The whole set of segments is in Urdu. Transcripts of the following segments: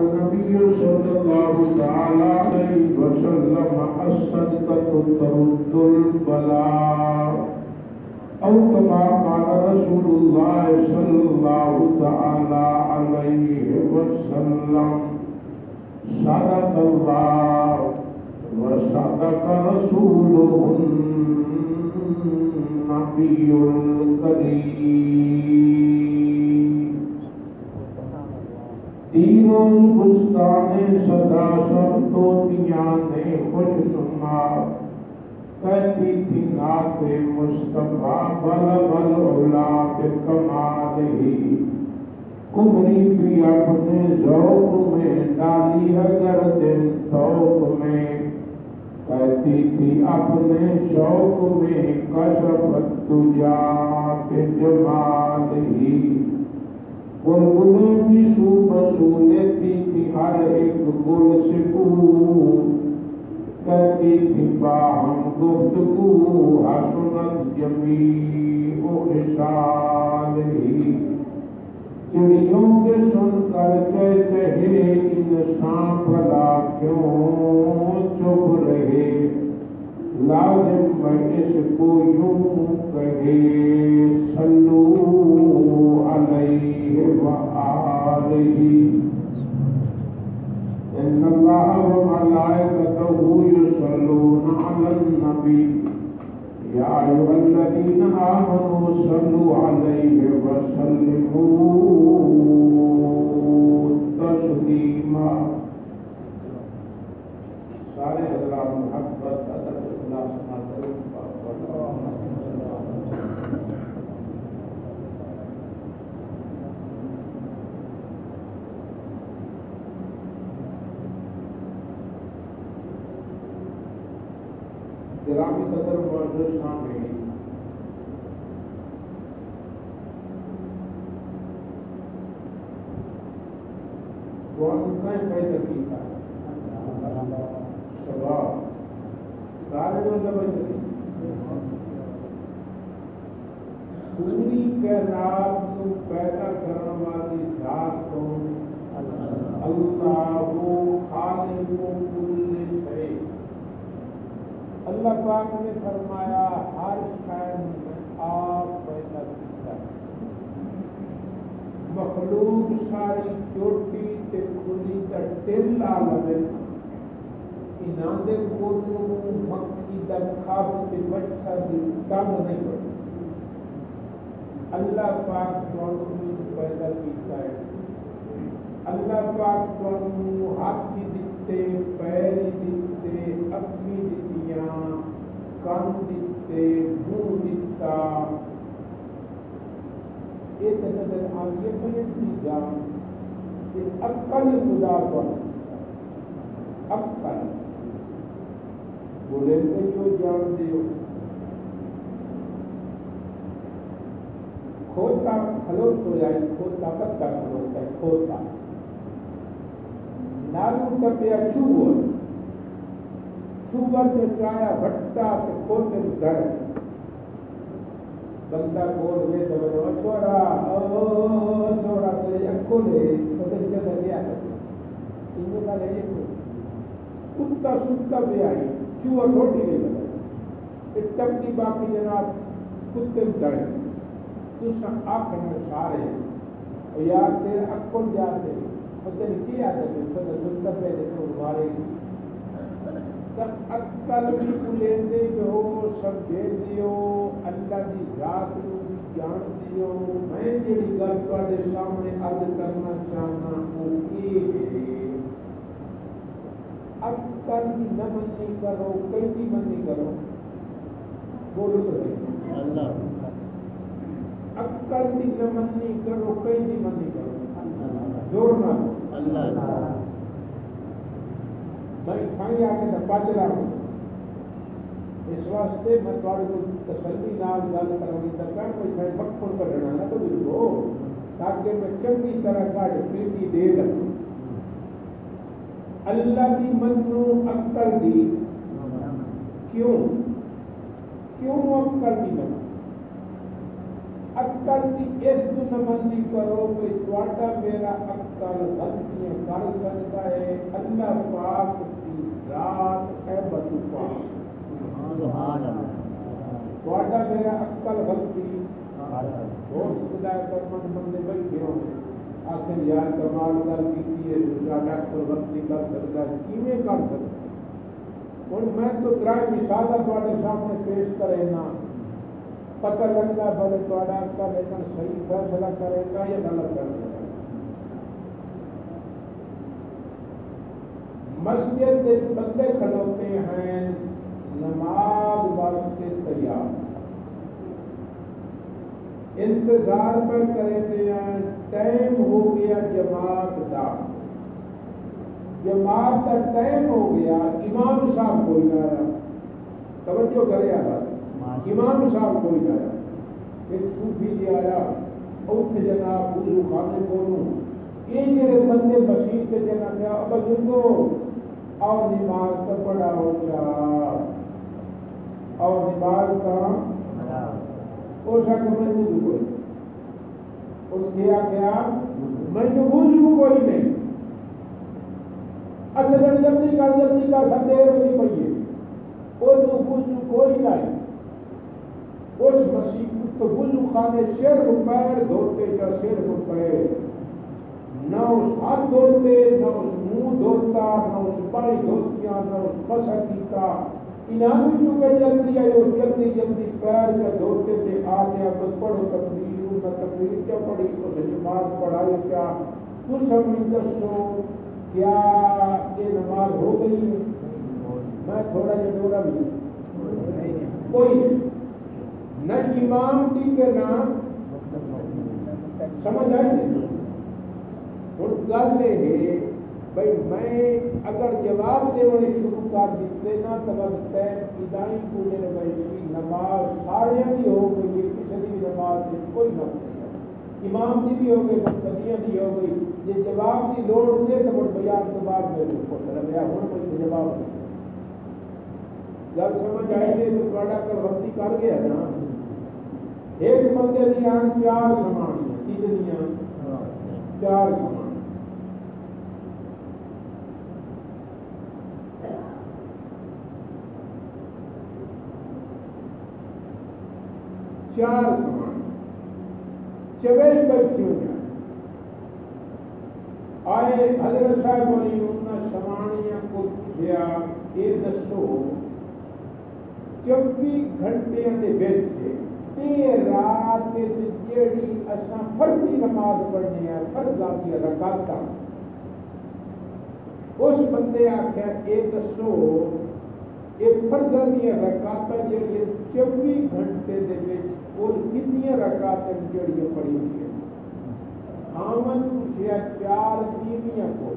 النبي صلى الله تعالى عليه وسلم الصدقة ترد البلاء أو كما قال رسول الله صلى الله تعالى عليه وسلم صدق الله وصدق رسوله النبي الكريم تینوں گستانے صدا سب تو دیانے خوشنما کہتی تھی نعت مصطفیٰ بلغ العلا بکمالہ کمری بھی اپنے ذوق میں ڈالی ہے گردن توق میں کہتی تھی اپنے شوق میں کشفت تجا بجمالہ بلبلیں بھی سو بسو لیتی تھی ہر ایک گل سے پور کہتی تھی باہم گفتگو حسنت جمیع خصالہ چڑیوں کے سن کر کہتے ہیں انسان بھلا کیوں چپ رہے لازم میں اس کو یوں کہے صلو علیہ وآلہ ان اللہ وملائکتہ یصلون علی النبی یا ایھا الذین آمنوا صلوا علیہ وسلموا تسلیما سارے حضرات محبت ادب اخلاص گرامی قدر معزز سامعین قرآن کہیں پیدا کیتا ہے سباب سارے جو لبے چلی پوری کائنات کو پیدا کرنے والی ذات کو اللہ خالق کل شیء اللہ پاک نے فرمایا ہر شے میں آپ پیدا کیتا ہے مخلوق ساری چوٹی تے کھلی تے ٹل عالم انہاں دے کولوں مکھی دا کھاب تے مچھر دی ٹنگ نہیں پڑی اللہ پاک تانوں پیدا کیتا ہے اللہ پاک تانوں ہاتھ دتے پیر دتے اکھی دتیاں کان دتے منہ دتا یہ نظر آئی ہے بڑی جان کہ عقل خدا کو عقل بولے تو جو جان دیو کھوتا کھلو تو جائے کھوتا پتا کھلوتا ہے کھوتا نالو کپیا چوور چوور سے چایا بھٹتا تو کھوتے گھر بندہ بول رہے تو چھوڑا چھوڑا تیرے اکو لے تو چلا گیا انہیں کا لے کتا ستا بھی آئی چوہا چھوٹی نہیں بنا ٹپکی باقی جناب کتے جائیں دوسرا آنکھیں سارے اور یار تیرے اکو جاتے اور تیرے کیا آتے تو ستا پہ دیکھو مارے عقل بھی بلندے جو سب دے دیو اللہ کی ذات کو بھی جان دیو میں جڑی گل تواڈے سامنے عرض کرنا چاہنا وہ یہ ہے عقل کی نہ منی کرو کیسی منی کرو بولو تو اللہ عقل کی نہ منی کرو کیسی منی کرو جوڑنا اللہ میں کھائی آ کے پاچ رہا ہوں اس واسطے میں تھوڑے کو تسلی نال گل کرنے سکا کوئی میں مکھن کڈنا نہ کوئی ہو تاکہ میں چنگی طرح کاج پیٹی دے لوں اللہ کی منو عقل دی کیوں عقل دی منو عقل کی اس نمندی کرو کہ تواڈا میرا عقل غلطیاں کر سکتا ہے، اللہ پاک کی ذات ہے بطوفان، سبحان اللہ، تواڈا میرا عقل غلطی اور خدا کرمن بندے بیٹھے ہوئے آخر یار کمال گل کی ہے ساڈا عقل غلطی کر سکتا ہے، کیویں کر سکتا ہے؟ ہن میں تو ترائے مثالاں تواڈے سامنے پیش کرے نا، پتہ لگتا بھلے تواڈا عقل لیکن صحیح فیصلہ کرے گا یا غلط کرے گا۔ مسجد کے بندے کھلوتے ہیں نماز واسطے تیار، انتظار پہ کرتے ہیں، ٹائم ہو گیا جماعت کا، جماعت کا ٹائم ہو گیا، امام صاحب کوئی نہ آیا، توجہ کرے آباد، امام صاحب کوئی نہ آیا، ایک صوفی جی آیا اٹھ جناب وضو خانے کولوں، یہ جڑے بندے مسیح کے جنا کیا اب بزرگو اور نماز کا پڑھاؤ چاہ اور نماز کا اس کا میں وضو کوئی، اس کیا کیا میں وضو کوئی نہیں، اچھا جلدی کا سب دیر نہیں پڑیے وہ وضو کوئی نہیں، اس مسیح تو وضو خانے صرف پیر دھوتے یا صرف پیر، نہ اس ہاتھ دھوتے نہ اس منہ دھوتا نہ اس پائی دھوتیاں نہ اس مسا کیتا، انہاں بھی چونکہ جلدی آئے وہ جلدی پیر کا دھوتے تھے، آ گیا بس پڑھو تقریر، نہ تقریر کیا پڑھی اس نماز پڑھائی کیا، کچھ ہمیں دسو کیا یہ نماز ہو گئی ہے؟ میں تھوڑا جا ڈورا بھی کوئی نہیں، نہ امام کی کے نام سمجھ آئی نہیں۔ ہوں گل یہ ہے بھائی میں اگر جواب دینے شروع کر دیتے نا تو بس ادائی پوجے بھائی نماز سارے کی ہو گئی، کسی بھی نماز سے کوئی نہ امام کی بھی ہو گئی، مقتدیاں کی ہو گئی، جی جواب کی لوڑ دے تو بیان تو بعد میں رہا ہوں کوئی جواب نہیں، گل سمجھ آئی گئی تو تھوڑا کل غلطی کر گیا نا۔ ایک بندے دیا چار سمانیاں، کتنیاں؟ چار سمان، چار سمان چوئی بیٹھی ہو جائے آئے حضرت صاحب نے انہوں سمانیاں کو پوچھا یہ دسو 24 گھنٹے دے وچ رات جیڑی اساں فرضی نماز پڑھنی ہے فرضاں دی رکعتاں، اس بندے آخیا یہ دسو یہ فرضاں دی رکعتاں جیڑی 24 گھنٹے دے وچ کل کتنی رکعتاں جیڑی پڑھی ہوئی ہیں؟ خامد پوچھیا 4 بیویاں کو،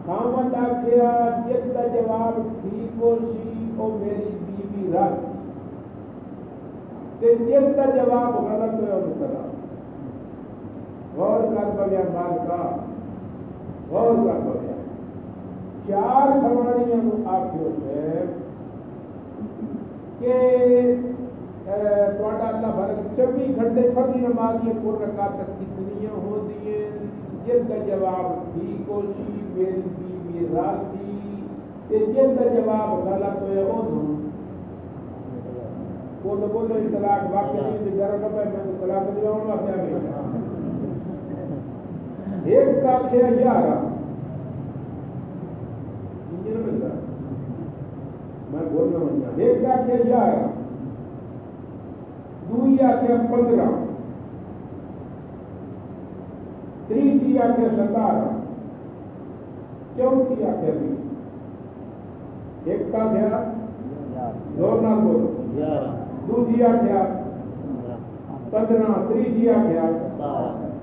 خامد آخیا جس کا جواب ٹھیک ہو سی وہ میری بیوی رات، جس کا جواب غلط ہے اس طرح غور کر بگیا بات کا غور کر بگیا، چار سوانیاں آخو ہے کہ تھوڑا اللہ بھر 24 گھنٹے فرضی نماز یہ کو رکعت کتنی ہوتی ہیں؟ جس کا جواب ٹھیک ہو سی میری بیوی راسی، جس کا جواب غلط ہوئے وہ تو بولے طلاق واقعی نہیں جرا نہ پہ میں طلاق دلاؤں گا کیا نہیں، ایک کا کھیا 11 میں بول رہا ہوں ایک کا کھیا 11 دوئی آخیا 15 تیسری آخیا 17 چوتھی آخیا 20، ایک کا کھیا زور نہ بولو، دوسری آخیا 15 تیسری آخیا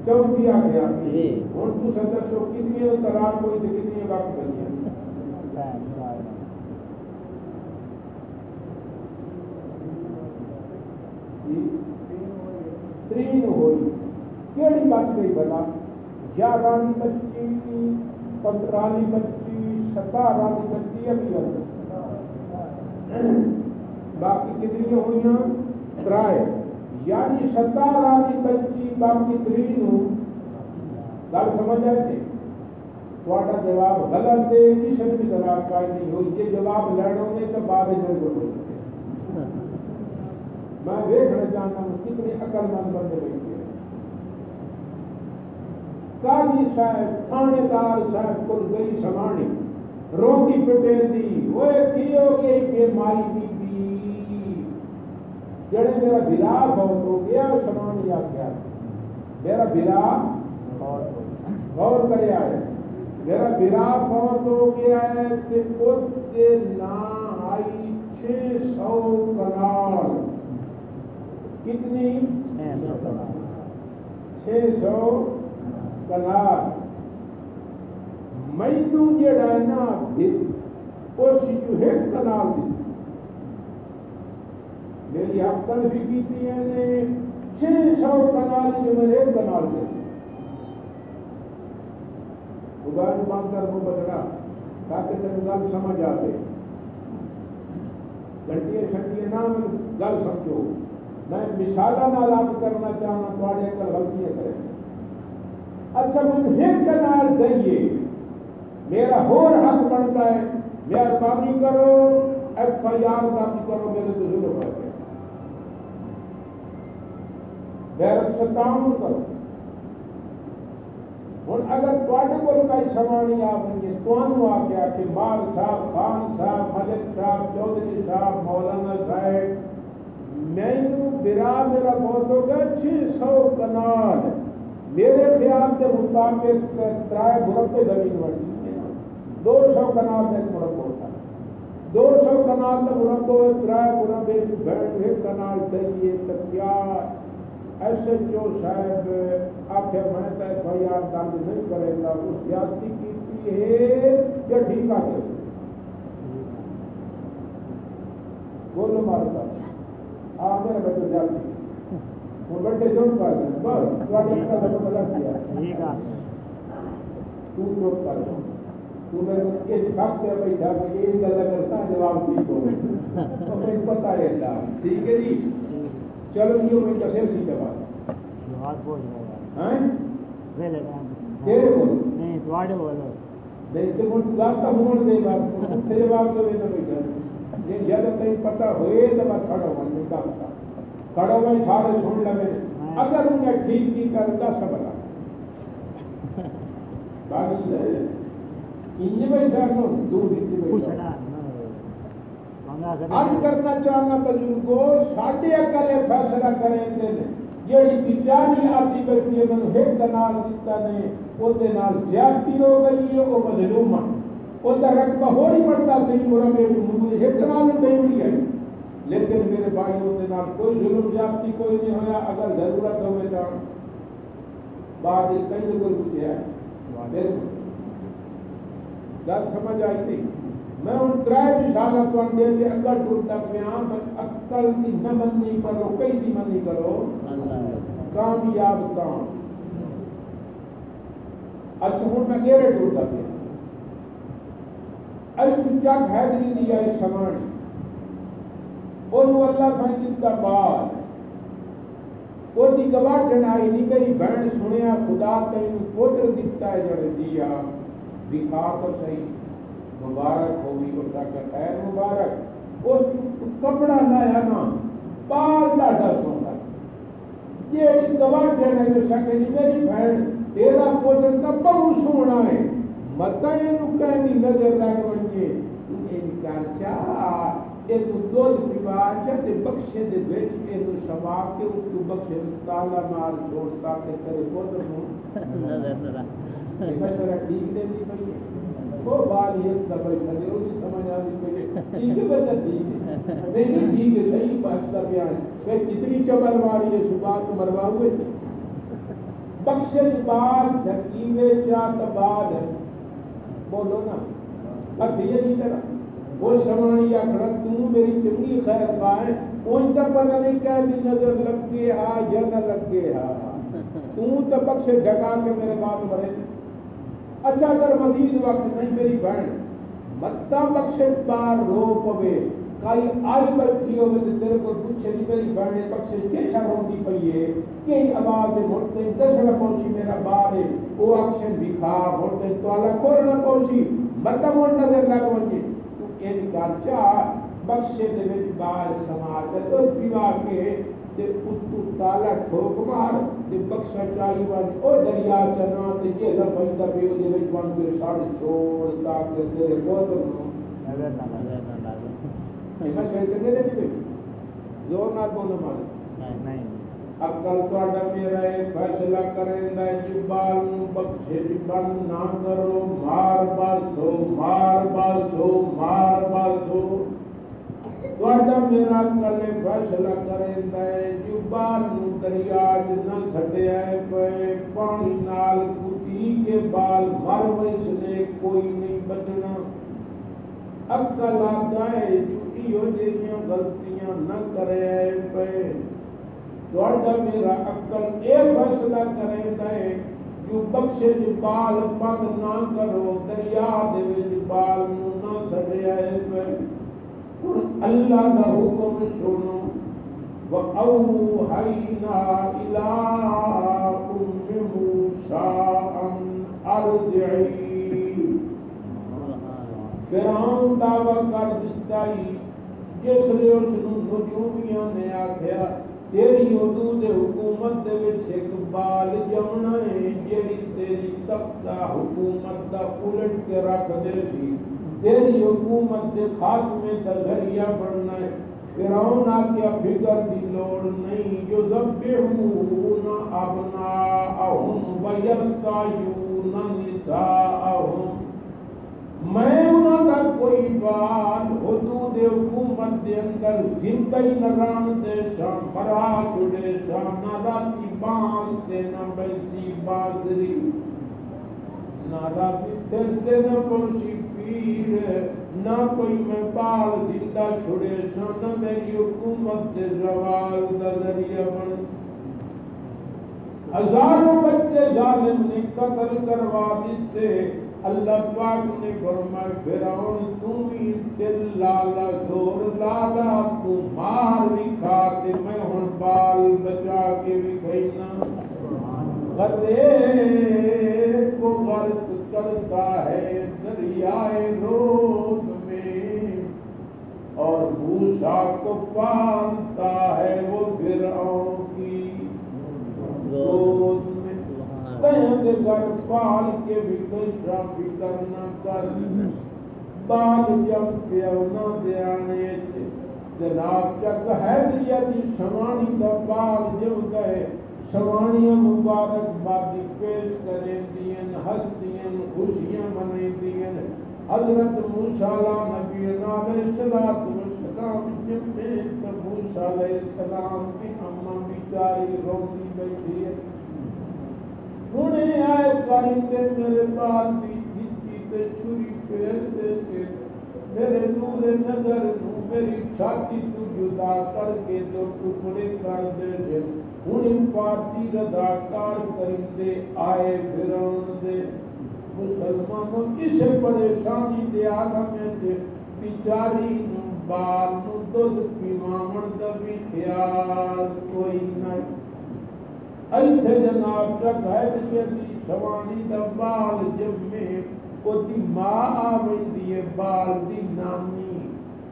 چوتھی آخیا، ہوں تو دسو کتنی طلاق ہوئی تو کتنی وقت بنی؟ ترین ہوئی کیڑی بچ گئی بلا؟ 11 بچی 15 بچی 17 بچی ابھی باقی کتنی ہوئی؟ 3 یعنی 17 کی بچی باقی 3 نو گل سمجھ آئے تھوڑا جواب غلط ہے کسی بھی طرح کا نہیں ہوئی یہ جواب لینا نے تو بعد میں بولو میں دیکھنا چاہتا ہوں کتنے عقل مند بندے بیٹھے ہیں قاضی صاحب تھانے دار صاحب کو گئی سمانی روٹی پٹیل دی وہ کی ہو گئی کہ مائی بی بی جڑے میرا بھرا بہت ہو گیا سمانی آ گیا میرا بھرا غور کرے آئے میرا بھرا بہت ہو گیا ہے کہ اس کے نام آئی 600 کنال کتنی 600 کنال مینو جڑا ہے نا اس جو ہے کنال دی میری عقل بھی کیتی ہے نے 600 کنال جو میرے ایک کنال دے خدا نے بات کر وہ بدلا تاکہ تیرے گل سمجھ آتے گھنٹیاں شنٹیاں نہ گل سمجھو میں مثالہ نہ لاپ کرنا چاہنا تھوڑے کل غلطیاں کریں اچھا مجھے ایک کنال دئیے میرا اور حق بنتا ہے مہربانی کرو ایف آئی آر درج کرو میرے تو ظلم ہے غیرت سے تعاون کرو ہوں اگر تھوڑے کو کوئی سوانی آ گئی تو آ گیا کہ مال صاحب خان صاحب ملک صاحب چودھری صاحب مولانا صاحب مینو برا میرا بہت ہو گیا 600 کنال میرے خیال کے مطابق ترائے مربع زمین بڑی 200 کنال میں مربع ہوتا 200 کنال میں مربع ترائے مربع بیٹھ ایک کنال چاہیے تو کیا ایس ایچ او صاحب آخر میں تو ایف آئی آر درج نہیں کرے گا اس زیادتی کی ہے یا ٹھیک آ گئے بولو مارتا آپ میرے بیٹے زیادتی وہ بیٹے چوٹ کر دیں بس تھوڑا کا سب غلط کیا تو چوٹ کر دیں تو میں یہ چھاپ کے بیٹھا کہ یہ گلا کرتا جواب ٹھیک ہو تو مجھے پتہ رہتا ٹھیک ہے جی چلو یہ میں کیسے سی جواب بول رہا ہیں ہے تیرے بول نہیں تواڈے بولو نہیں تو مجھ بات کا ہونے دے بات مجھے جواب دے تو بیٹھا یہ جب تک پتہ ہوئے تو میں کھڑا ہوں نہیں کہتا کھڑا میں سارے سن لگے اگر انہیں ٹھیک کی کرتا سب بنا بس انجی بیٹھا کو دور ہی بیٹھا آج کرنا چاہنا بزرگوں ساڑھے اکلے فیصلہ کریں دے یہ بیچاری آتی بیٹھی ہے میں ایک کنال دیتا نے وہ نال زیادتی ہو گئی ہے وہ مظلوم ہے وہ رقبہ ہو نہیں پڑتا تھی مرمے مجھے ایک کنال نہیں ہوئی ہے لیکن میرے بھائیوں کے نال کوئی ظلم زیادتی کوئی نہیں ہویا اگر ضرورت ہوئے تو بعد کئی لوگ پوچھے ہیں گل سمجھ آئی تھی میں ان ترائے مثالہ تو دے کے اگر ٹوٹتا پیا عقل کی نہ مننی کرو کئی دی مننی کرو کامیاب کام اچھا ہوں میں گیرے ٹوٹتا پیا اچھا چک حیدری دی آئی سمانی انہوں اللہ فائدی کا بعد وہ دی گواہ جنائی نہیں میری بہن سنیا خدا تین پوتر دیتا ہے جڑے دیا دکھا تو صحیح مبارک ہوگی اور تاکہ خیر مبارک اس کپڑا لایا نا بال ڈاٹا سونا یہ گواہ جانا جو سکے نہیں میری بہن تیرا پوتر کا بہت سونا ہے متا یہ کہنی نظر لگ بنجے یہ نکال چاہ یہ تو دودھ پیوا چاہتے بخشے دے بیچ کے تو سواب کے اس کو بخشے تالا مال چھوڑتا کہ تیرے پوتر ہوں یہ مشورہ ٹھیک دے دی بھئی وہ بال یہ دبائی کھڑے ہو بھی سمجھ آتی پہلے ٹھیک ہے بچہ ٹھیک ہے نہیں ٹھیک ہے صحیح بات بیان ہے کتنی چبل ماری ہے صبح کو مروا ہوئے بخشے بال دھکیوے چاہتا بعد بولو نا اب یہ نہیں کرا وہ سمانی اکھڑا تم میری چنگی خیر پائے ان تک پتہ نہیں کیا بھی نظر لگ گئے ہاں یا نہ لگ گئے ہاں تم تو بخشے ڈکا کے میرے باپ بڑے اچھا اگر مزید وقت نہیں میری بہن متا بخشے بار رو پوے کئی آئی بیٹھی ہوئے تو تیرے کو پوچھے نہیں میری بہنے بخشے کیسا روندی پئی ہے کہ آواز مڑتے دسنا پوسی میرا بار ہے وہ اکشن بھی کھا مڑتے تو اللہ کورنا پوسی مطلب وہ نظر لگ ونجے تو یہ کار چاہ بخشے دے وچ بار سماج تو پیوا کے تے اتو تالا ٹھوک مار تے بخشا چاہی وان او دریا چنا تے جے دا بندا پیو دے وچ وان کے ساڑ چھوڑ تا کہ تیرے بوتل نو نظر نہ بس ویسے دے دے زور نہ بولو مال نہیں عقل تہاڈا میرا ہے فیصلہ کریندا ہے جبال نو بخشے بند نہ کرو مار باسو تہاڈا میرا عقل فیصلہ کریندا ہے جبال نو دریا وچ نہ سٹیا ہے پے پانی نال کتی کے بال مر ویس نے کوئی نہیں بچنا عقل آتا ہے جو جیسیاں غلطیاں نہ کرے پے تہاڈا میرا عقل اے فیصلہ کریندا ہے جو بخشے بال بند نہ کرو دریا دے وچ بال نو نہ سٹیا ہے پے اللہ دا حکم سنو وَأَوْحَيْنَا إِلَىٰ أُمِّ مُوسَىٰ أَنْ أَرْضِعِيهِ فرعون دعویٰ کر دیتا ہی جس لئے اس نجومیاں نے آکھیا تیری حدود حکومت دے وچ ایک بال جمنا ہے جیڑی تیری تختہ حکومت دا الٹ کے رکھ دے سی تیری حکومت دے خاتمے دا ذریعہ بننا ہے فرعون آکھیا فکر دی لوڑ نہیں یذبحون ابناءہم ویستحیون نساءہم میں انہاں دا کوئی بات حدود حکومت دے اندر زندگی نران دے شام مرا چھڑے شام نہ راتی بانس دے نہ بیسی بازری نہ راتی تلتے نہ پوشی پیر نہ کوئی میں بال زندہ چھڑے شام نہ میری حکومت دے زوال دا ذریعہ بن ہزاروں بچے ظالم نے قتل کروا دیتے اللہ پاک نے فرمایا فرعون تم ہی دل لالا زور لالا تو مار بھی کھاتے میں ہن بال بچا کے بھی کھینا غرے کو غرق کرتا ہے دریائے روز میں اور موسیٰ کو پالتا ہے وہ فرعون کی روز دے گھر پال کے بھی کشا فکر نہ کر بال جب پیونا دیانے جناب چک حیدریتی سوانی دا بال جب گئے سوانیاں مبارک بادی پیش کریں دین ہستین خوشیاں منیں دین حضرت موسیٰ نبی علیہ السلام جب میں موسیٰ علیہ السلام کی اماں بیچاری روندی بیٹھی ہے انہیں آئے کرتے میرے بال دی جتی تے چھری پھیرتے تھے میرے نور نظر نو میری چھاتی تو جدا کر کے دو ٹکڑے کر دے دے انہیں پارٹی رضاکار کرتے آئے فرعون دے مسلمانوں کسے پریشانی دے آگا میں دے بیچاری نو بال نو دودھ پیمامن دا بھی خیال کوئی نہ ایتھے جناب تک حیدریتی سوانی دا بال جمعے او دی ماں آوئی دیئے بال دی نامی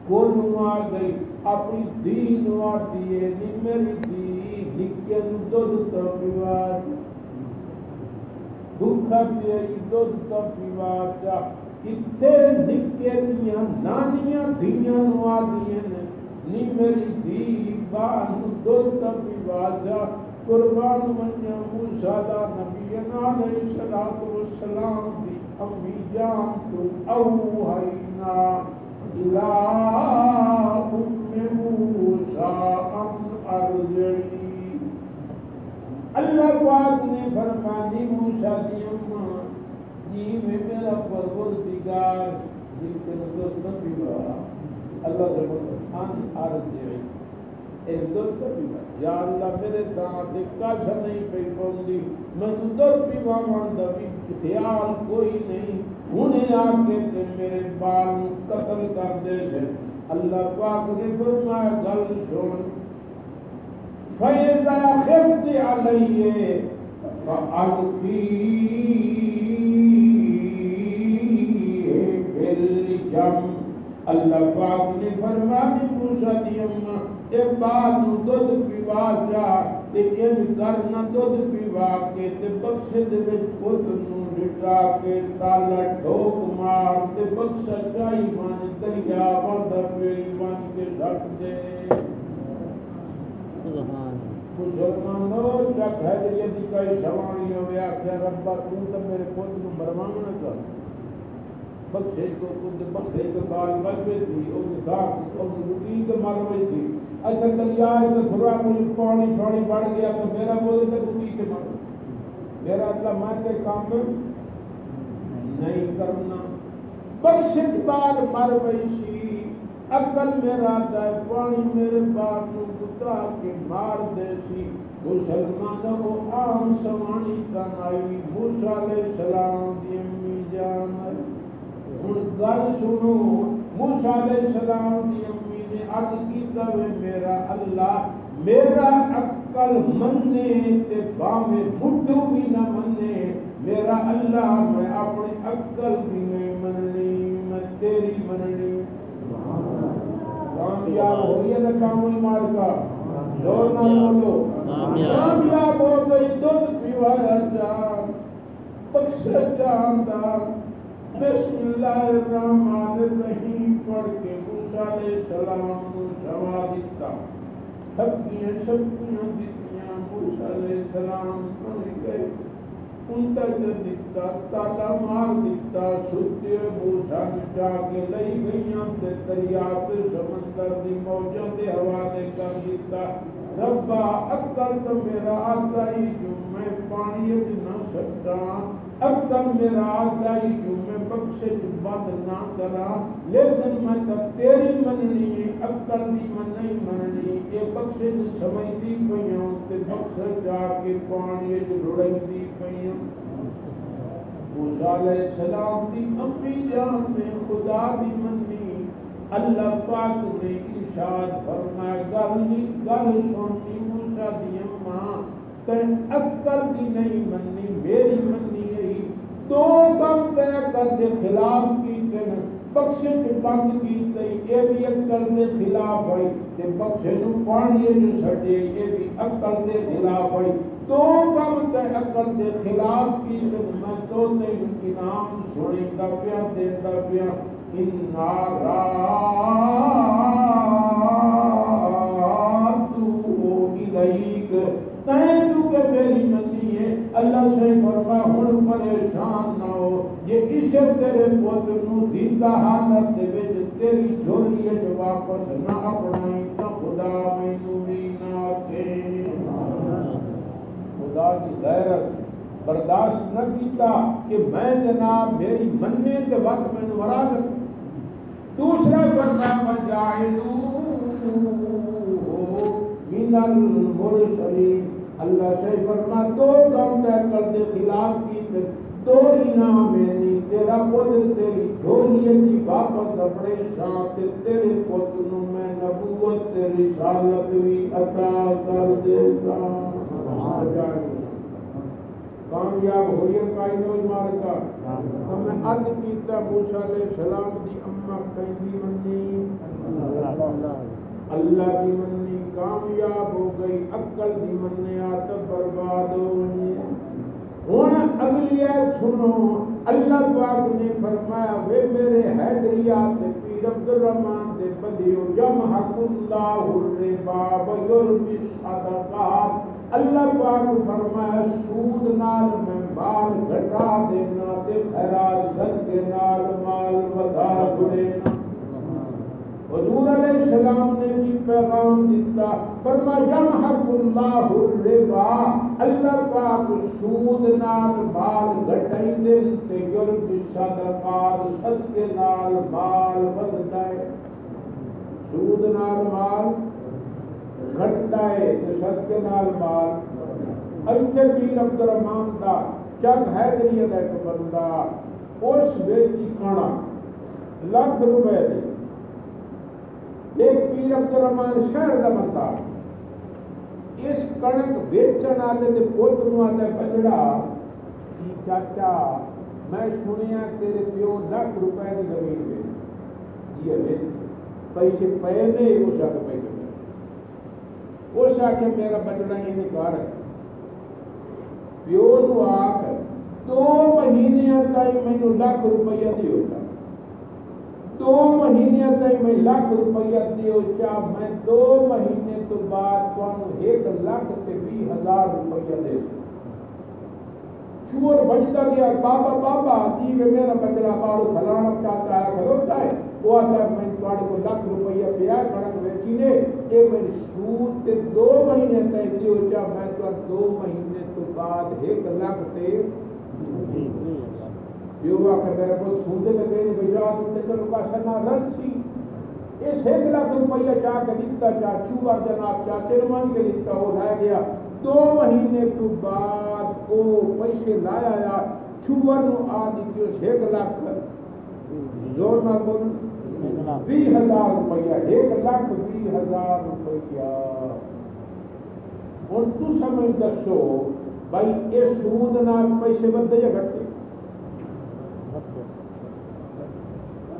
کونو آ گئی اپنی دین آتیے نی میری دی نکن دودھ تا پیوار دکھا دیئے دودھ تا پیوار جا اتھے نکیاں نانیاں دیاں نو آدیئے نی میری دی بال دودھ تا پیوار جا قربان منجا موسیٰ نبینا علیہ السلام دی امی جان تو اوحینا الہ ام موسیٰ ان ارضعی اللہ پاک نے فرمانی موسیٰ دی اماں جی میں میرا پروردگار جن کے نظر نبی بارا اللہ سے بولتا ان ارضعی یا اللہ میرے دانت کاجھا نہیں پہ پوندی میں در پیوا ماندہ بھی خیال کوئی نہیں انہیں آکے تے میرے بال قتل کر دے سے اللہ پاک نے فرمایا گل سن فَإِذَا خِفْتِ عَلَيْهِ فَأَلْقِيهِ فِي الْيَمِّ اللہ پاک نے فرمایا موسیٰ دی اماں اے بعد نو دودھ پیوا جا تے ان کرنا دودھ پیوا کے تے بخشے دے وچ خود نو لٹا کے تالا ٹھوک مار تے بخشا چائی من دریا بندہ میری بن کے ڈھک دے مسلمانوں جب حیدریت دی کئی سوانی ہوئے آخیا ربا تو تو میرے خود نو مروانا کر بخشے کو خود بخشے کو بال بچے تھی اور نکاح اور روٹی کے مروے تھی اچھا دریا تو تھوڑا مجھے پانی چھوڑی بڑھ گیا تو میرا بولے تو روٹی کے مروے میرا اللہ میں کے کام نہیں کرنا بخشت بال مروے سی عقل میرا دے پانی میرے باپ نو کتا کے مار دے سی مسلمانوں کو عام سوانی کنائی موسیٰ علیہ السلام دی امی جان ہن گل سنو موسیٰ علیہ السلام دی امی نے عرض کیتا وے میرا اللہ میرا عقل مننے تے باویں مڈو بھی نہ مننے میرا اللہ میں اپنی عقل بھی نہیں مننی میں تیری مننی کامیاب ہو گیا نا کامل مار کا زور نہ بولو کامیاب ہو گئی دودھ پیوایا جان بخشا جاندار بسم اللہ الرحمن الرحیم پڑھ کے موسیٰ علیہ السلام کو شوا دیتا تھکیاں شکیاں دیتیاں موسیٰ علیہ السلام سن گئے ان تک دیتا تالا مار دیتا ستے موسیٰ نچا کے لئی گئیاں تے دریات سمندر دی موجوں دے حوالے کر دیتا ربا اکل تو میرا آگائی جو میں پانی نہ سکتا اکل میرا آگائی جو میں بخشے جو بات نہ کرا لیکن میں تب تیری مننی اکل دی من نہیں مننی اے بخشے جو سمجھتی پہیوں تے بخشے جا کے پانی جو رڑیں دی پہیوں موسیٰ علیہ السلام دی امی جان میں خدا دی مننی اللہ پاک نے ارشاد فرمایا گل سننی موسیٰ دی اماں تے عقل دی نہیں مننی میری مننی ہے دو کم تے عقل دے خلاف کیتے ہیں بخشے جو بند کیتے یہ بھی عقل دے خلاف ہوئی تے بخشے جو پانی جو سٹے یہ بھی عقل دے خلاف ہوئی دو کم تے عقل دے خلاف کیتے میں تو تے انام سنی دا پیا دیتا پیا اِنَّا رَاتُهُ إِلَيْكَ تینو کہ میری منی ہے اللہ سے فرما ہن پریشان نہ ہو یہ اسے تیرے پوت نو زندہ حالت دے وچ تیری جھولی جو واپس نہ اپنائی تو خدا مینوں بھی نہ کہ خدا کی غیرت برداشت نہ کیتا کہ میں جناب میری مننے کے وقت میں ورا کر دوسرا فرمایا وَجَعِلُوهُ مِنَ الْمُرْسَلِينَ اللہ سے فرما دو کام طے کر دے خلاف کی دو انعام میں تیرا پتر تیری جھولی کی واپس اپنے ساتھ تیرے پتر نو میں نبوت تیری رسالت بھی عطا کر دیتا کامیاب ہوئی کائی نوز مارکا ہمیں عرض کیتا موسیٰ علیہ السلام دی اممہ کہیں منی اللہ دی منی کامیاب ہو گئی عقل دی منی آتا برباد ہو گئی ہونا اگلی آیت سنو اللہ پاک نے فرمایا وے میرے حیدریات پیر عبدالرحمن دے بدیو یمحق اللہ الربا ویربی الصدقات اللہ پاک فرمایا سود نال میں مال گھٹا دینا تے خیرات صدقے نال مال ودا دینا حضور علیہ السلام نے بھی پیغام دیتا فرمایا یمحق اللہ الربا اللہ پاک سود نال مال گھٹائی دے تے یربی الصدقات صدقے نال مال ودا سود نال مال گھٹتا ہے صدقے نال مال اچھے پیر عبدالرحمن دا چک حیدریت ایک بندہ اس بیچی کھانا 1,00,000 روپے دے ایک پیر عبدالرحمان شہر کا بندہ اس کنک بیچن والے کے پوت نو آتا بجڑا کہ چاچا میں سنیا تیرے پیو لاکھ روپے کی زمین میں یہ پیسے پے نے اس آ کے پیسے اس آ کے میرا بجڑا یہ نکار پیو نو آ کر 2 مہینے تک مینو لاکھ روپیہ دی ہوتا 2 مہینے تک میں لاکھ روپیہ دیو چاہ میں 2 مہینے تو بعد تمہیں 1,20,000 روپیہ دے چور بجتا گیا بابا بابا جی میرا بچڑا باڑو فلانا چاہتا ہے کھلوتا ہے وہ آتا ہے میں تمہارے کو لاکھ روپیہ پیا کھڑک بیچی نے یہ میری سود 2 مہینے تک دیو چاہ میں تو 2 مہینے تو بعد 1,00,000 تے دیوا کہ میرے کو سودے لگے نے بجا تے چلو کا سنا رن سی اس 1,00,000 روپیہ چاہ کے دیتا چاہ چوہا جناب چاچے مان کے دیتا وہ لائے گیا 2 مہینے تو بعد وہ پیسے لایا یا چوہا نو آ دیتی اس 1,00,000 زور نہ بول 20,000 روپیہ 1,20,000 روپیہ اور تو سمجھ دسو بھائی یہ سود نال پیسے بدے یا گھٹے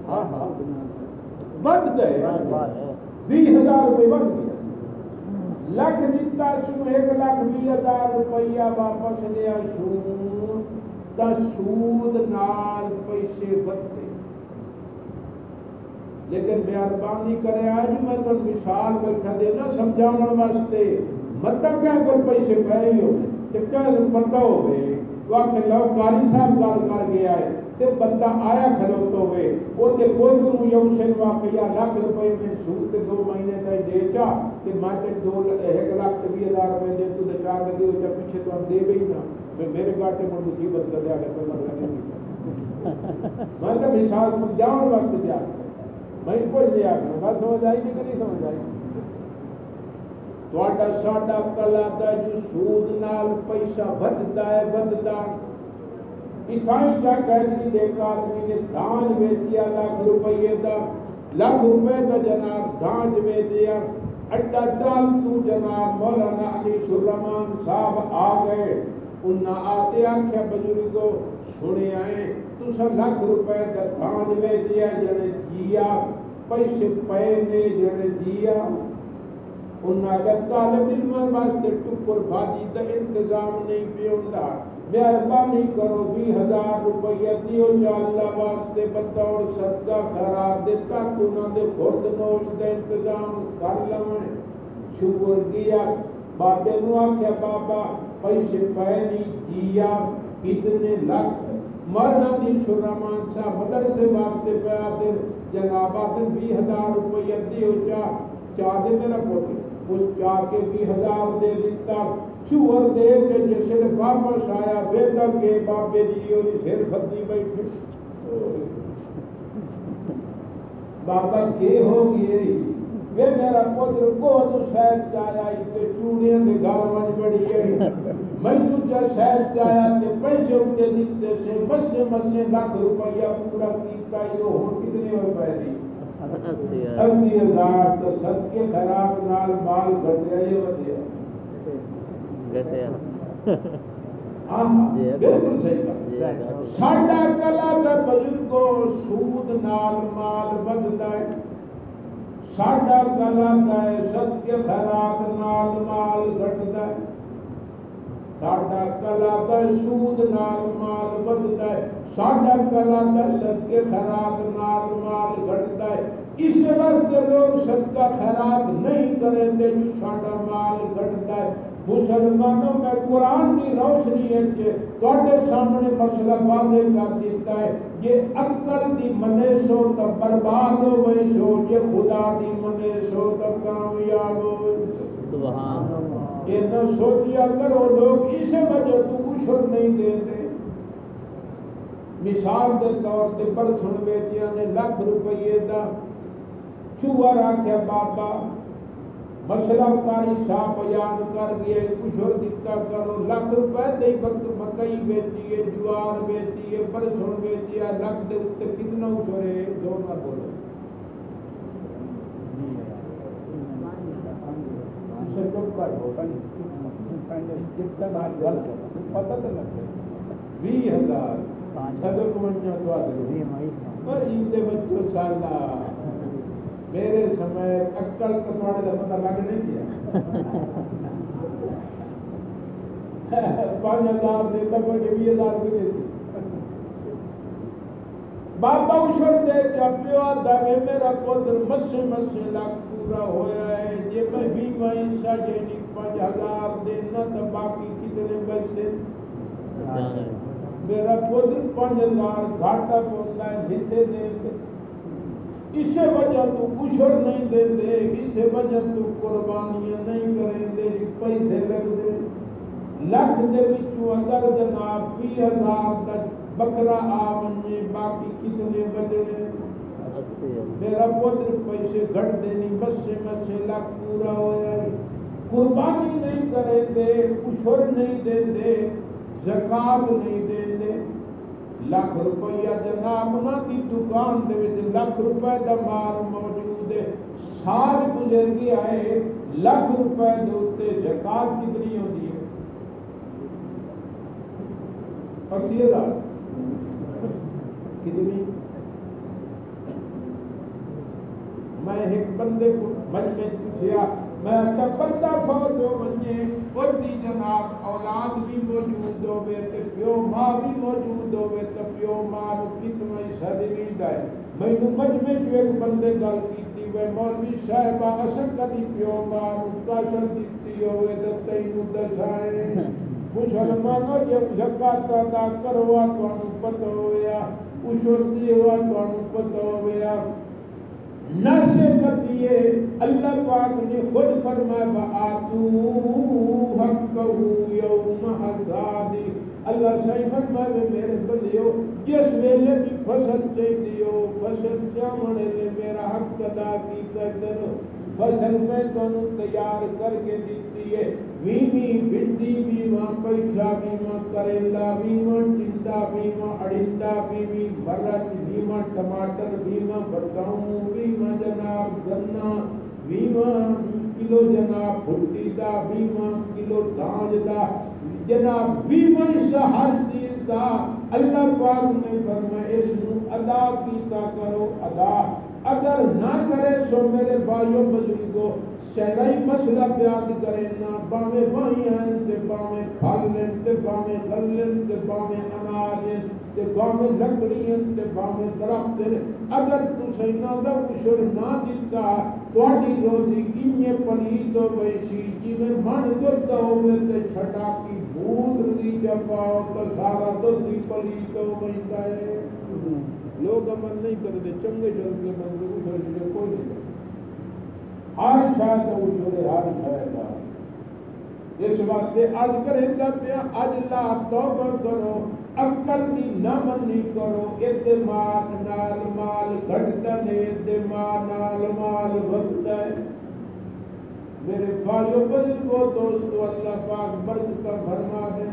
ہاں ہاں بد گئے 20,000 روپئے بد گیا لکھ دیتا سو 1,20,000 روپیہ واپس لیا سود تا سود نال پیسے بدے لیکن مہربانی کرے آج میں تو مثال بیٹھا دینا سمجھانے واسطے مطلب کیا کوئی پیسے پہ ہی ہو کیا پتہ ہو گئے واقع لو قاری صاحب گل کر گیا ہے تے بندہ آیا کھلوتا ہوئے وہ تے کوئی کو یوشن واقعہ لاکھ روپے میں سود تے 2 مہینے تک دے چا تے میں تے 1,20,000 روپے دے تو چاہ کے دیو چا پیچھے تو ہم دے گئی نا میں میرے گاٹے پر مصیبت کر دیا کہ مطلب نہیں میں تو مثال سمجھاؤں واسطے دیا میں کوئی دیا کروں بات سمجھ آئی کہ نہیں سمجھ آئی تھوڑا ساڈا کلا دا جو سود نال پیسہ بدتا ہے بدتا اتھائی جا کہتی دیکھ آدمی نے دھان بیچیا لاکھ روپیے دا لاکھ روپے دا جناب دھان بیچیا اڈا ڈال تو جناب مولانا علی سلمان صاحب آ گئے انہاں آتے آنکھیں بزرگوں سنے آئے تو سا لاکھ روپے دا دھان بیچیا جنے جیا پیسے پے نے جنے جیا انہاں کا طالب علم واسطے ٹکر بھاجی دا انتظام نہیں پیوندا مہربانی کرو 20,000 روپیہ دیو جا اللہ واسطے بطور صدقہ خیرات دیتا تو نہ دے خورد نوش دا انتظام کر لویں شکر کیا بابے نو آکھیا بابا پیسے پہنی جیا اتنے لاکھ مرنا دی سرمان صاحب مدرسے واسطے پہ آتے جناب آتے 20,000 روپیہ دیو چاہ دے میرا پوتے اس چاہ کے 20,000 دے دیتا چوہر دے کے جسے واپس آیا بیٹا کے بابے جی اور سر پھدی بیٹھے بابا کے ہو گئی یہ میرا پتر کو تو شاید جایا اسے چوڑیاں دے گھر وچ بڑی گئی میں تو جا شاید جایا تے پیسے اٹھے دیتے سے مسے لاکھ روپیہ پورا کیتا یہ ہن کتنے روپے دی 80,000 تو صدقے خراب نال مال گھٹ گیا یہ ودیا بالکل صحیح ساڈا کلا دا بزرگوں سود نال مال بدلدا ہے ساڈا کلا دا صدقے خیرات نال مال گھٹدا ہے ساڈا کلا دا سود نال مال بدلدا ہے ساڈا کلا دا صدقے خیرات نال مال گھٹدا ہے اس واسطے لوگ صدقہ خیرات نہیں کریں تے جو ساڈا مال گھٹدا ہے مسلمانوں میں قرآن کی روشنی ہے کہ تواڈے سامنے مسئلہ واضح کر دیتا ہے یہ عقل دی منے سو تو برباد ہوئے سو یہ خدا دی منے سو تو کامیاب ہوئے سبحان اللہ یہ نہ سوچیا کرو لوگ اس وجہ تو عشر نہیں دیتے مثال دے طور تے برسن بیٹیاں نے لاکھ روپیے دا چوہر آکھیا بابا مسئلہ کاری صاحب بیان کر گیا کچھ اور دکھتا کرو لاکھ روپے دے وقت مکئی بیچی ہے جوار بیچی ہے برسن بیچی ہے لاکھ دے اتنے کتنا اچھو رہے دو نہ بولو اسے چپ کر ہو جتنا بات غلط ہے پتہ تو لگے 20,000 صدر کو منجا دعا کرو اور دے بچوں سالہ میرے سمے عقل کا تھوڑے کا پتہ لگ نہیں گیا 5,000 دیتا مجھے 20,000 بھی دیتی بابا اشور دے چاپیو آدھا کہ میرا پودر مسے لاکھ پورا ہویا ہے یہ میں بھی مائنسا جینی 5,000 دینا تو باقی کتنے بچے میرا پودر 5,000 گھاٹا پوندا ہے حصے دے اسے وجہ تو اشور نہیں دے دے اسے وجہ تو قربانیاں نہیں کریں دے پیسے لگ دے لکھ دے وچوں اگر جناب 20,000 کا بکرا آمنے باقی کتنے بجے میرا پودر پیسے گھٹ دینی مسے لاکھ پورا ہویا ہے قربانی نہیں کریں دے اشور نہیں دے دے زکات نہیں دے دے لاکھ روپیہ جناب نہ کی دکان دے وچ لاکھ روپے دا مال موجود ہے سال گزر گیا ہے لاکھ روپے دے اوتے زکات کتنی ہوندی ہے 80,000 کتنی میں ایک بندے کو مجمع پوچھیا میں کیا بندہ فوت ہو منجے اور دی جناب اولاد بھی موجود ہوئے تے پیو ماں بھی موجود ہوئے تے پیو ماں کتنا حصہ دیتا ہے میں نے مجمع جو ایک بندے گل کیتی ہوئے مولوی صاحبہ اساں کدی پیو ماں کاشر دیتی ہوئے تے تینوں دسائے مسلمانوں جب زکات ادا کروا تانوں پتہ ہویا اشور دیوا تانوں پتہ ہویا نشے کر دیے اللہ پاک نے خود فرمایا وآتو حقہ یوم حصادی اللہ صحیح فرمایا میرے بندیو جس ویلے بھی فصل چاہیے فصل جامنے لے میرا حق ادا کی کر دو فصل میں تانوں تیار کر کے دیتی ہے ویمی بھنڈی بیمہ پیسہ بیمہ کریلا بیمہ ٹنڈا بیمہ اڑنڈا بیمی مرچ بیمہ ٹماٹر بیمہ بتاؤں بیمہ جناب گنا بیمہ کلو جناب بھٹی دا بیمہ کلو دانج دا جناب بیمہ اس ہر چیز دا اللہ پاک نے فرمایا اس نو ادا کیتا کرو ادا اگر نہ کرے سو میرے بھائیوں بزرگوں شہرائی مسئلہ بیان کریں نہ باویں بھائیاں تے باویں پھلیں تے باویں غلیں تے باویں اناجیں تے باویں لکڑیاں تے باویں درخت اگر تسیں نہ دا اشور نہ دیتا تواڈی روزی انجے پلید ہو گئی سی جویں من دتا ہوے تے چھٹا کی بھوت دی جپاؤ تو سارا دتی پلید ہو گئی ہے لوگ عمل نہیں کرتے چنگے چنگے بندے اشور جو کوئی نہیں ہر شاید اشور ہر شاید اس واسطے آج کریں پیا اج لا توبہ کرو عقل دی نہ منی کرو اعتماد نال مال گھٹتا ہے اعتماد نال مال بڑھتا ہے میرے بھائیو بزرگو دوستو اللہ پاک برکت فرما دے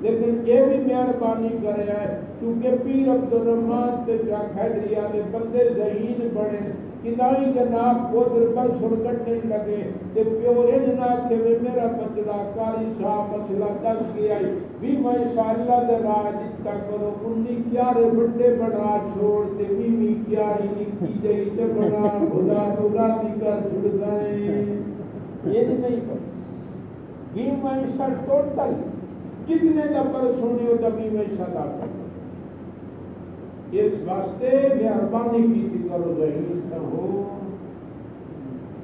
لیکن یہ بھی مہربانی کرے ہے کیونکہ پیر عبدالرحمان تے چا حیدری والے بندے ذہین بڑے کدائی جناب پودر پر سڑ کٹنے لگے تے پیو اے جناب کہ میرا بچڑا کاری صاحب مسئلہ دس گیا بھی میں انشاءاللہ دے راج اتنا کرو انہی کیارے بڑے بڑا چھوڑ تے بھی کیاری نکی جئی تے بڑا خدا تو راتی کر چھڑ گئے یہ نہیں پر بھی میں انشاء ٹوٹل کتنے دفعہ سونے ہو تبھی میں صدا کرتا اس واسطے مہربانی کی کرو ذہین نہ ہو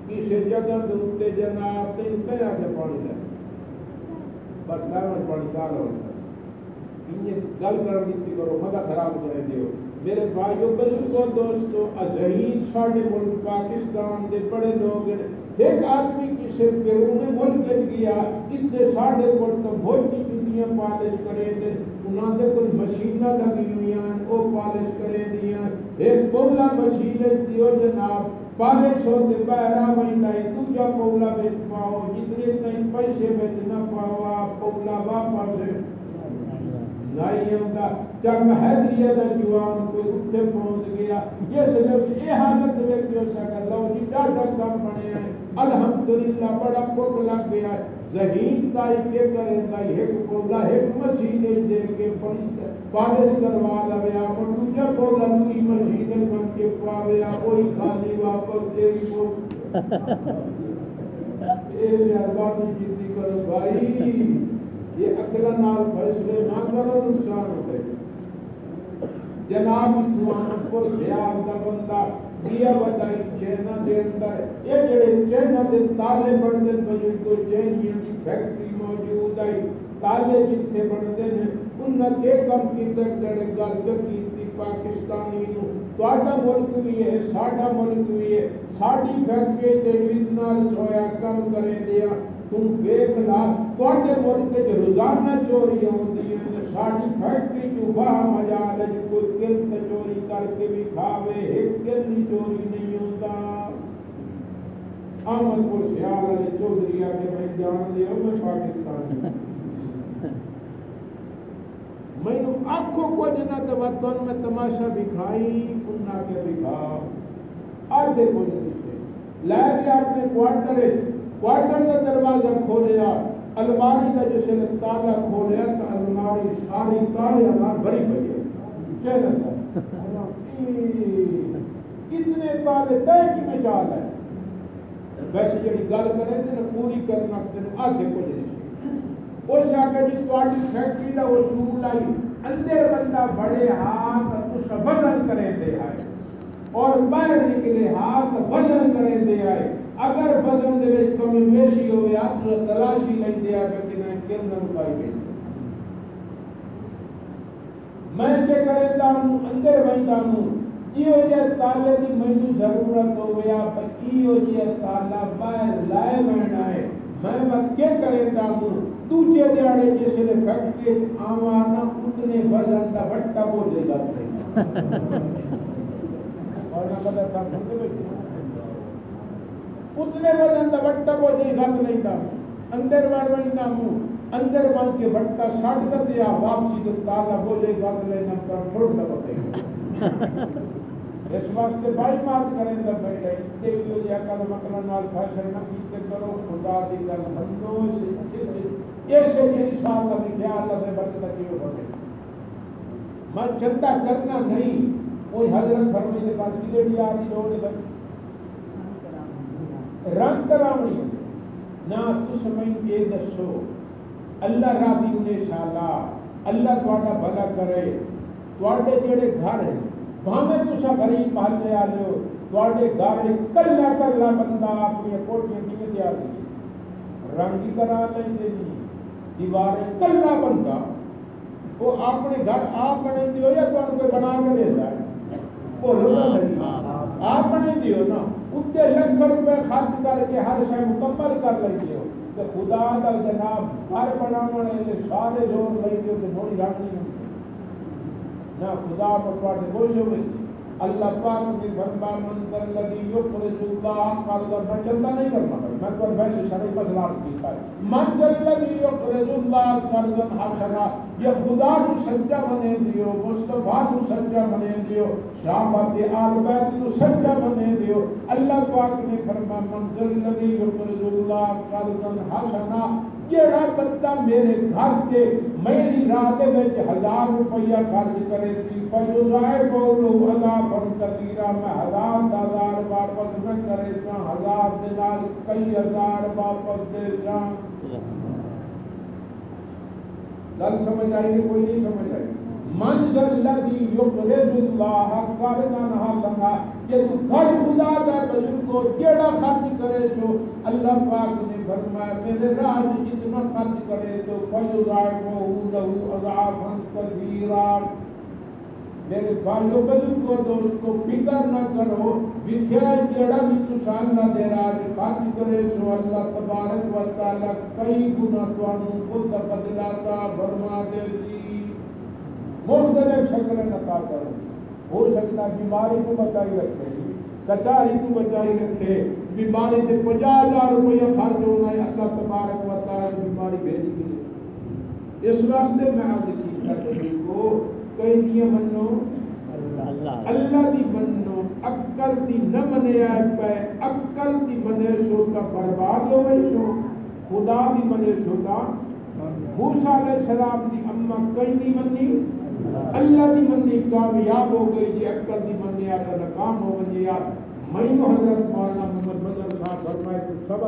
کسی جگہ دوتے جناب تین کیا سے پانی لے بس میں پانی کار ہوتا انہیں گل کرنے کی کرو مدہ خراب کرے دیو میرے بھائیوں بزرگوں دوستوں ذہین ساڑھے ملک پاکستان دے بڑے لوگ ایک آدمی کسی بیرون ملک گیا اتنے ساڑھے ملک تو بہت چیزیں پالش کریں دے انہاں دے کوئی مشینہ لگی ہوئی ہیں وہ پالش کریں دیا ایک پولا مشین دیو جناب پالش ہوتے بہرہ مہینہ دوجا پولا بیچ پاؤ جتنے تین پیسے بیچ نہ پاؤ آپ پولا واپس نہیں ہوتا جب حیدریہ دا جوان کوئی اتنے پہنچ گیا یہ صرف یہ حالت میں کیوں سکتا لو جی ڈاٹا کم بنے ہیں الحمدللہ بڑا پک لگ گیا ہے ذہین تائی کے کریں تائی ایک پودا ایک مسیح دے کے پالش کروا لیا اور دوجہ پودا دوئی مسیح بن کے پاویا کوئی خالی واپس تیری کو اے مہربانی جیتی کرو بھائی یہ اکلا نال فیصلے نہ کرو نقصان ہوتے جناب جوان کو خیال دا بندہ دیا بتائی چینہ دے اندر یہ جڑے چینہ دے تالے بڑھتے ہیں کو چینیاں دی فیکٹری موجود ہے تالے جتنے بڑھتے ہیں انہوں نے کم کی تک جڑے گل کی پاکستانی نو تواڈا ملک بھی ہے ساڈا ملک بھی ہے ساڈی فیکٹری تے وچ سویا کم کرے دیا تم دیکھ لا تواڈے ملک تے روزانہ چوری ہوندی ہے تے ساڈی فیکٹری جو باہ مجال ہے کوئی کل تے چوری کر کے بھی کھاوے ایک کل بھی چوری نہیں ہوندا احمد کو خیال علی چودھری کے میں جان دے میں پاکستان میں نے آنکھوں کو جنا توتن میں تماشا دکھائی انہاں کے دکھا آج دیکھو جنیشے لے گیا اپنے کوارٹر کا دروازہ کھولیا الماری کا جسے تالا کھولیا تو الماری ساری تالے اللہ بھری پڑی ہے کہنا تھا اتنے تالے دے کی مچال ہے ویسے جڑی گل کریں تے پوری کرنا تے آج دیکھو جنیشے اس آگے جی تواڈی فیکٹری دا اصول آئی اندر بندہ بڑے ہاتھ اس وزن کریں دے آئے اور باہر نکلے ہاتھ وزن کریں دے آئے اگر وزن دے وچ کمی بیشی ہوئے آپ تو تلاشی لیں دے آئے کہ میں کیوں پائی گئی میں کیا کرتا ہوں اندر بنتا ہوں یہ جے تالے دی مینوں ضرورت ہویا پر یہ جے تالا باہر لائے بہنا ہے میں بات کیا کرتا ہوں دوجے دیاڑے جسے نے فیکٹری آوانا اتنے وزن دا بٹا بولے گا اور نہ پتہ تھا اتنے وزن دا بٹا بولے گا نہیں تھا اندر بڑھتا ہوں اندر بن کے بٹا ساڑھ کر دیا واپسی تو تالا بولے گا لینا کر چھوڑ دا بتے اس واسطے بائی مات کریں دا بیٹھے دیکھو جی اکل مکلن نال فیشن نہ کیتے کرو خدا دی گل منو ایسے انشاءاللہ بھی خیال اللہ برکت کی ہوتے میں چندہ کرنا نہیں کوئی حضرت فرمائی کے پاس کلے بھی آدھی لوڑ لگی رنگ کراؤنی نہ تو سمجھ کے دسو اللہ راضی انہیں شالا اللہ تواڈا بھلا کرے تواڈے جڑے گھر ہیں بھاویں تسا غریب محلے والے ہو تواڈے گھر کلا کلا بندہ اپنی کوٹھیاں کیویں تیار کی رنگ ہی کرا لیندے جی دیواریں کلا بندہ وہ اپنے گھر آپ بنے دیو یا تو کوئی بنا کے دیتا ہے بولو نا صحیح آپ بنے دیو نا اتنے لکھ روپے خرچ کر کے ہر شے مکمل کر لیتے ہو تو خدا دا جناب گھر بنانے سارے زور لیتے ہو تو بڑی رنگ نہیں ہوتی نہ خدا پر خوش ہوئے اللہ پاک نے فرما منظر الذی یقرض اللہ قرضا میں چلتا نہیں کرنا میں تو ویسے شرعی مسئلہ کیتا ہے منظر الذی یقرض اللہ قرضا حسنا یہ خدا کو سچا بنے دیو مصطفیٰ کو سچا بنے دیو صحابہ آل بیت کو سچا بنے دیو اللہ پاک نے فرما منظر الذی یقرض اللہ قرضا حسنا جڑا بندہ میرے گھر کے میری راہ دے وچ 1000 روپیہ خرچ کرے سی فیضائے بولو اللہ پر کثیرہ میں 1000 واپس نہ کرے تا 1000 دے نال کئی ہزار واپس دے جاں گل سمجھ آئی کہ کوئی نہیں سمجھ آئی منظر الذی یقرض اللہ قرضا حسنا یہ تو گھر خدا دا بزرگو جیڑا خرچ کرے سو اللہ پاک نے فرمایا میرے راہ جتنا خرچ کرے تو فیضائے لہو اضعافا کثیرا میرے بھائیو بزرگو دوستو فکر نہ کرو وکھیا جیڑا بھی تساں اللہ دے راہ خرچ کرے سو اللہ تبارک و تعالی کئی گنا تانوں خود بدلاتا فرما دے گی مختلف شکل عطا کرو ہو سکتا بیماری کو بچائی رکھے کچائی کو بچائی رکھے بیماری سے 50,000 روپیہ خرچ ہونا ہے اللہ تبارک و تعالی بیماری بھیجی گئی اس واسطے میں آپ کی کو کئی دی منو اللہ اللہ دی منو عقل دی نہ منے آئے پہ عقل دی منے شو تا برباد ہوئے شو خدا دی منے شو تا موسیٰ علیہ السلام دی اما کئی دی منی اللہ دی منی کامیاب ہو گئی جی عقل دی منی آتا ناکام ہو گئی. یا میں حضرت مولانا محمد بدر صاحب فرمائے تو سب